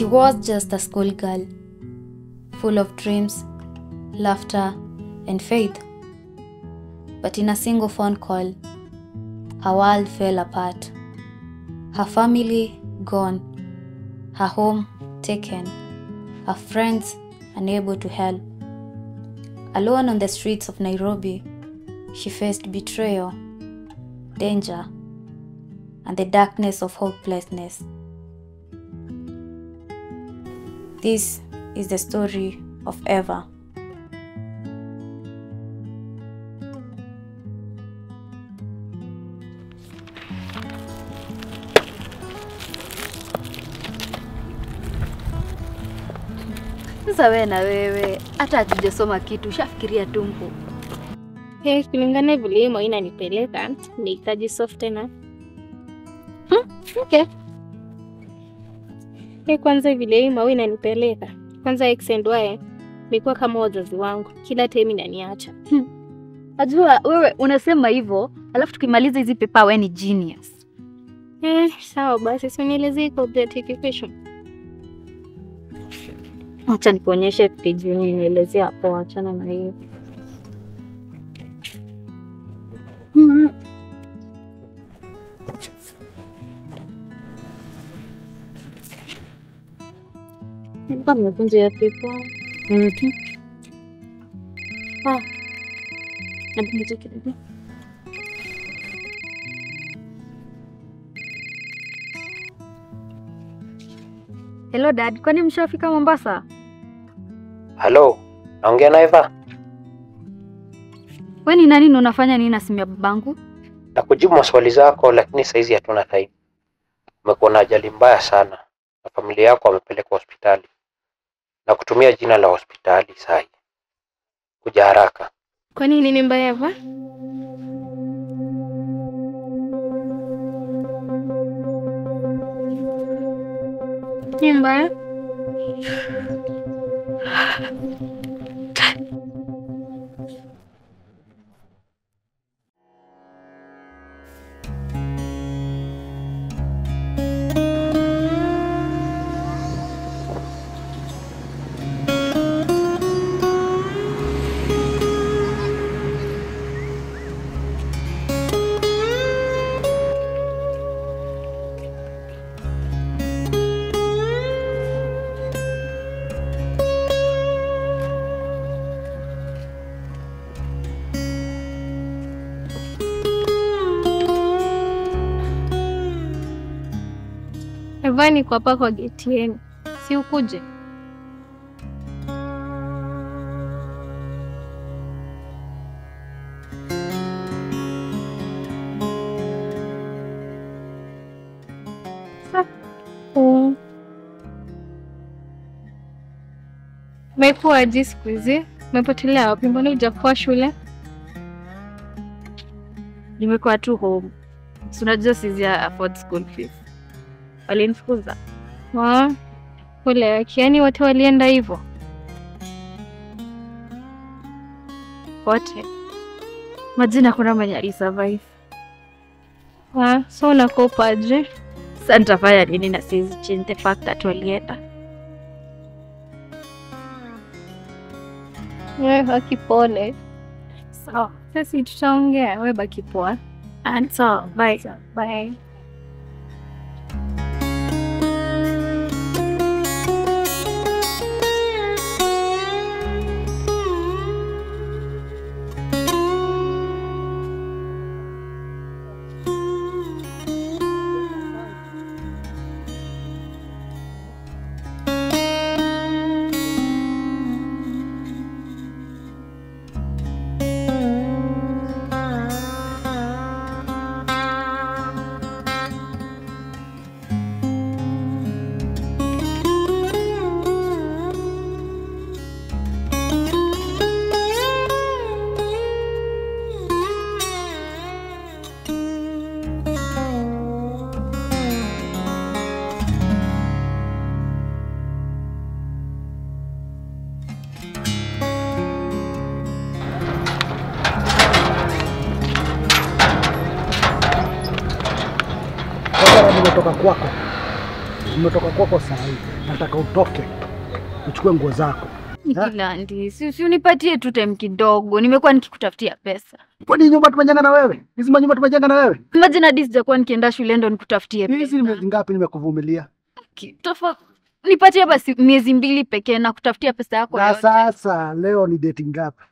She was just a schoolgirl, full of dreams, laughter, and faith. But in a single phone call, her world fell apart. Her family gone, her home taken, her friends unable to help. Alone on the streets of Nairobi, she faced betrayal, danger, and the darkness of hopelessness. This is the story of Eva. Sasa wewe na wewe hata hatujasoma kitu ushafikiria tumbo. Kulingana vile hiyo inanipeleka nihitaji softener. Okay. Kwanza vile hiyo inanipeleka. Kwanza X and Y imekuwa kama wazazi wangu. Kila time inaniacha. Ajua wewe unasema hivyo, alafu tukimaliza hizi paper wewe ni genius. Sawa basi usinielezee complete equation. Acha nikuonyeshe page nielezea hapo, achana na hiyo. Kama mfunzo ya paper. Napunguza kidogo. Hello dad, kwani mshafika Mombasa? Hello, naongea na Eva? Wewe ni nani na unafanya nini na simu ya babangu? Nakujibu maswali zako lakini saizi hatuna time. Umekuwa na ajali mbaya sana na familia yako wamepelekwa hospitali. Na kutumia jina la hospitali sahi. Kuja haraka. Kwa nini ni mbaya Eva? Ni mbaya? Evani kwa hapa kwa geti yenu. Si ukuje? Umekuwaje siku hizi? Umepotelea wapi? Mbona hujakuwa shule? Nimekuwa tu home. Unajua sisi afford school fees. Walinifukuza. Pole, yaani wote walienda hivyo? Wote. Majina kuna mwenye alisurvive. So unakopa aje? Sasa nitafanya nini na siwezi change the fact that walienda. Baki pole. So, sasa tutaongea, wewe baki poa. And so, bye. Bye. Nimetoka kwako. Umetoka kwako saa hii. Nataka utoke. Uchukue nguo zako. Nikilandi, si unipatie tu time kidogo. Nimekuwa nikikutafutia pesa. Kwani nyumba tumejenga na wewe? Hizi nyumba tumejenga na wewe? Imagine hadi sijakuwa nikienda shule ndo nikutafutie pesa. Hizi miezi ngapi nimekuvumilia? Nipatie basi miezi 2 pekee na kutafutia pesa yako na yote. Sasa leo ni date ngapi?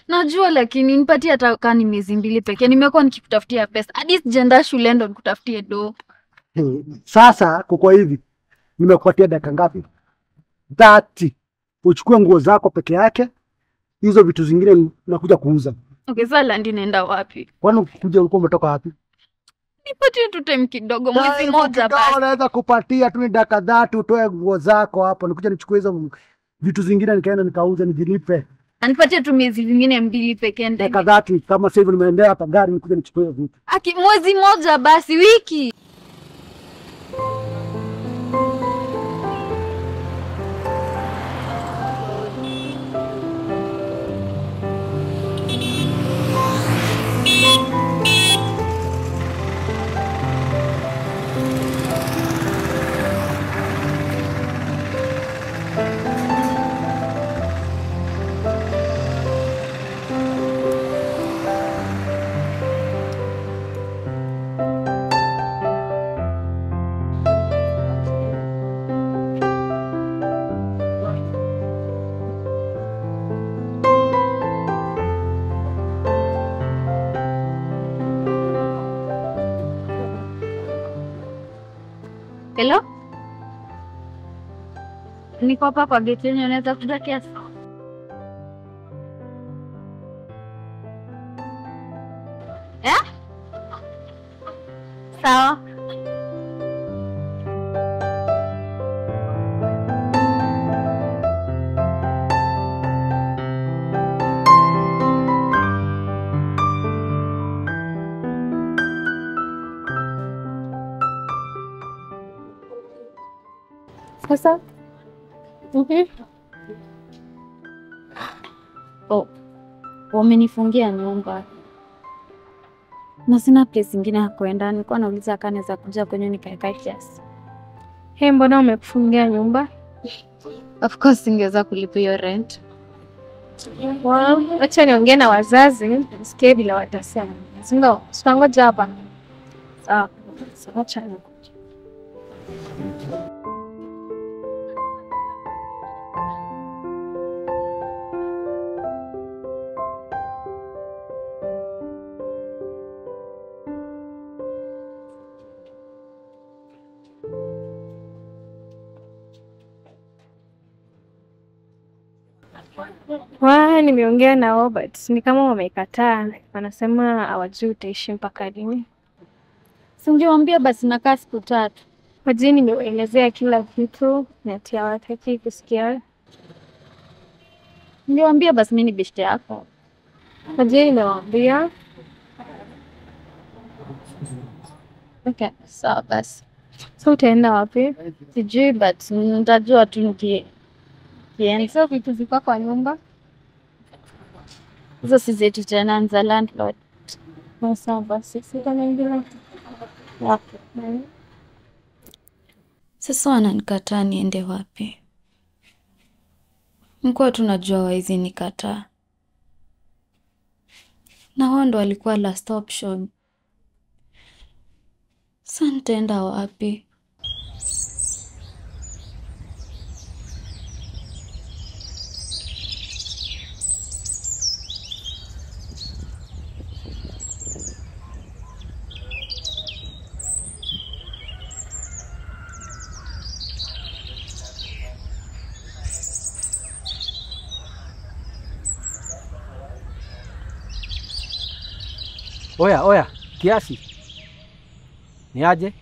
Najua lakini nipatie hata kama ni miezi 2 pekee. Nimekuwa nikikutafutia pesa. Hadi sijaenda shule ndo nikutafutie do. Sasa kuko hivi. Nimekupatia dakika ngapi? 30. Uchukue nguo zako peke yake. Hizo vitu zingine nakuja kuuza. Okay, sasa Landi naenda wapi? Kwani ukikuja ulikuwa umetoka wapi? Nipatie tu time kidogo, mwezi mmoja basi. Naweza kupatia tu ni dakika 30 utoe nguo zako hapo. Nikuja nichukue hizo vitu zingine nikaenda nikauze nijilipe. Anipatie tu miezi zingine 2 pekee ndio. Dakika 30 kama sasa hivi nimeendea hapa gari nikuja nichukue vitu. Mwezi mmoja basi, wiki. Hello? Niko hapa kwa gate yenyewe, unaweza kuja kiasi? Sawa. Sasa? Wamenifungia nyumba. Na sina place nyingine ya kwenda. Nilikuwa nauliza kama naweza kuja kwenye nikae kiasi. Mbona umekufungia nyumba? Of course singeweza kulipa hiyo rent. Acha niongee na wazazi, nisikie bila watasema. Singo, tutangoja hapa. Sawa. Acha nikuja. Nimeongea na Robert, ni kama wamekataa. Wanasema hawajui utaishi mpaka lini. Singewaambia basi nakaa siku 3. Wajui nimeelezea kila kitu, na ati hawataki kusikia. Ningewaambia basi mimi ni beshte yako. Wajui nimewaambia. Okay, sawa basi. So utaenda wapi? Sijui but nitajua tu nikienda. So vitu ziko kwa nyumba? Hizo si zetu tena, ni za landlord. Sawa basi, sitaniambia. Sasa wananikataa niende wapi? Nilikuwa tunajua waizi nikataa. Na wao ndo walikuwa last option. Sasa nitaenda wapi? Oya, kiasi. Ni aje?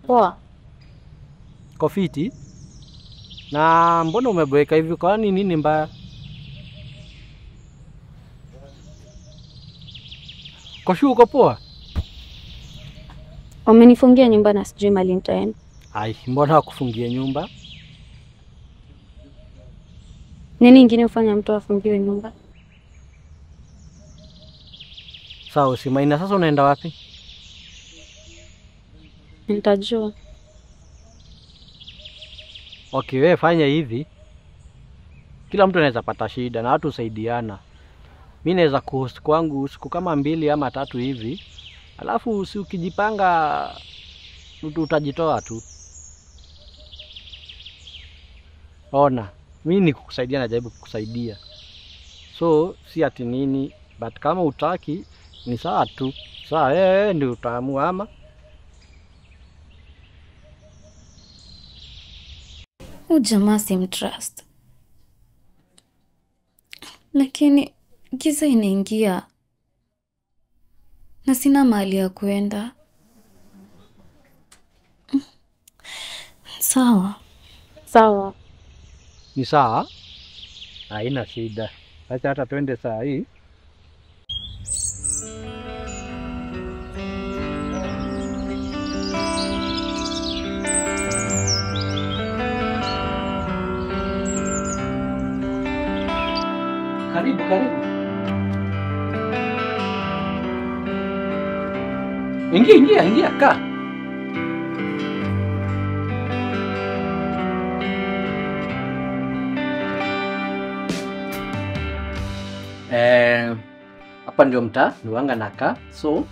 Poa. Kofiti? Na mbona umeboeka hivi? Kwani nini mbaya? Koshu uko poa? Wamenifungia nyumba na sijui mali nitaenda. Ai, mbona wakufungie nyumba? Nini ingine ufanya mtu afungiwe nyumba? Sawa, Simaina, sasa unaenda wapi? Nitajua. Okay, wewe fanya hivi. Kila mtu anaweza pata shida na watu usaidiana. Mimi naweza kuhost kwangu siku kama 2 ama 3 hivi. Alafu si ukijipanga utajitoa tu. Ona, mimi ni kukusaidia na jaribu kukusaidia. So, si ati nini, but kama utaki ni sawa tu. Sawa, wewe ndio utaamua ama. Huyu jamaa simtrust. Lakini giza inaingia na sina mahali ya kuenda. Sawa. Sawa. Ni sawa? Haina shida. Acha hata twende saa hii. Karibu, karibu. Ingia, kaa. Hapa ndio mtaa, niwanga nakaa. So,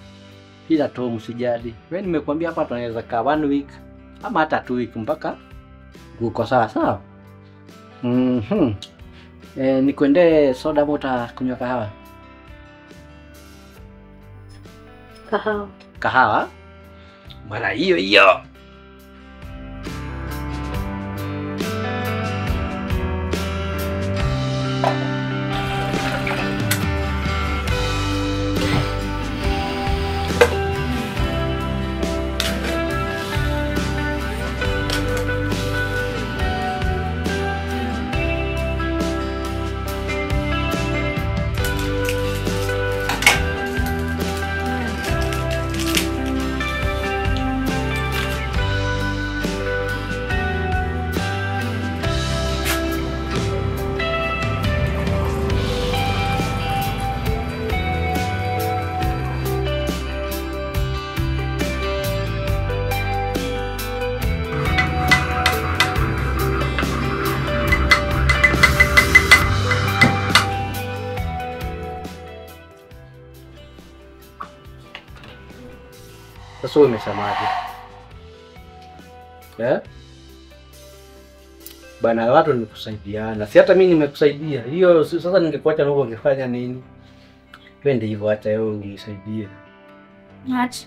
ila tu msijali. Wewe nimekuambia hapa tunaweza kaa 1 week ama hata 2 week mpaka uko sawa sawa. Nikuendee soda mota kunywa kahawa? Kahawa. Kahawa? Mara hiyo. Sasa umesemaje? Bana, watu ni kusaidiana. Si hata mimi nimekusaidia. Hiyo sasa ningekuacha na ungefanya nini? Twende hivyo, acha wewe unisaidie. Niache.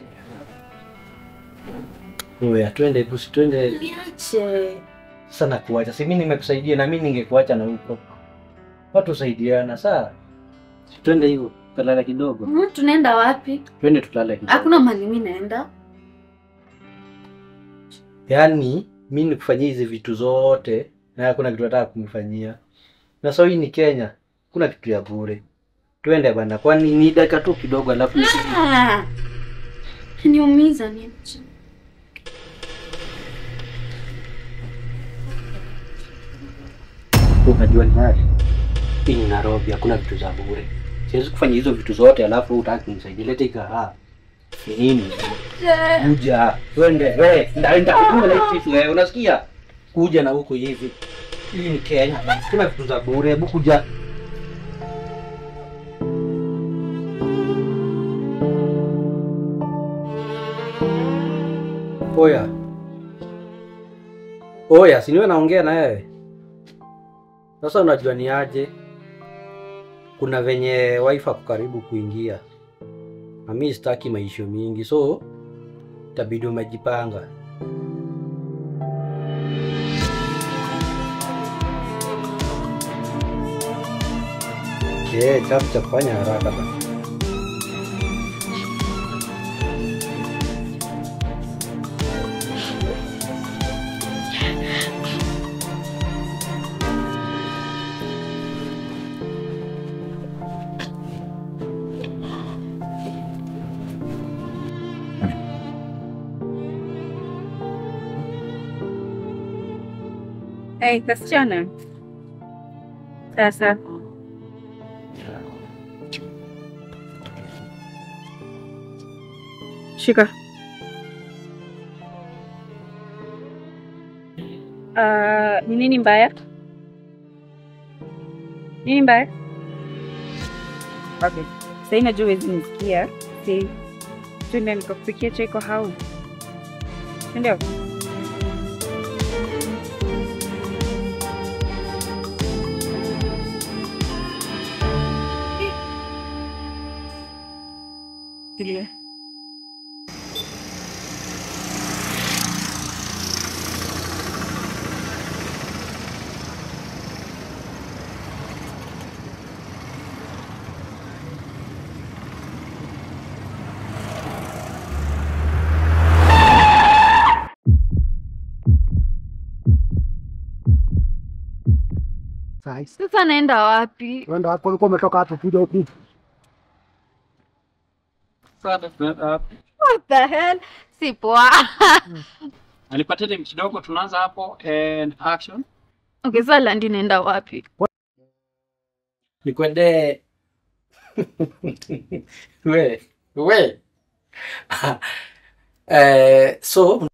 Wewe twende, twende. Niache. Sasa nakuacha. Si mimi nimekusaidia na mimi ningekuacha na huko. Watu usaidiana, sawa? Twende hivyo, tulale kidogo. Tunaenda wapi? Twende tulale kidogo. Hakuna mahali mimi naenda. Yaani mimi nikufanyia hizi vitu zote na hakuna kitu nataka kumfanyia. Na sasa hii ni Kenya. Kuna kitu ya bure. Twende bana, kwani ni dakika tu kidogo alafu niumiza nini? Unajua ni nani? Hii ni Nairobi, hakuna vitu za bure. Siwezi kufanya hizo vitu zote alafu hutaki nisaidie. Leta ikaha. Ni nini? Kuja. Twende, wewe. Ndaenda kutuma na hizi wewe. Unasikia? Kuja na huko hivi. Hii ni Kenya. Kuna vitu za bure. Hebu kuja. Oya, si niwe naongea na wewe. Sasa unajua ni aje? Kuna venye wifi ako karibu kuingia. Na mimi sitaki maisho mingi, so itabidi umejipanga. Chap fanya haraka bana. Hey, kasichana. Sasa. Shika. Ni nini mbaya? Nini mbaya? Okay. Sasa inajua huwezi nisikia. Si tuende nikakupikia chai kwa hao. Ndio. Ndio. Sasa naenda wapi? Unaenda hapo, ulikuwa umetoka hapo kuja huku. What the hell? Si poa. Alipatia time kidogo, tunaanza hapo and action. Okay, sasa Landi naenda wapi? Nikwende we so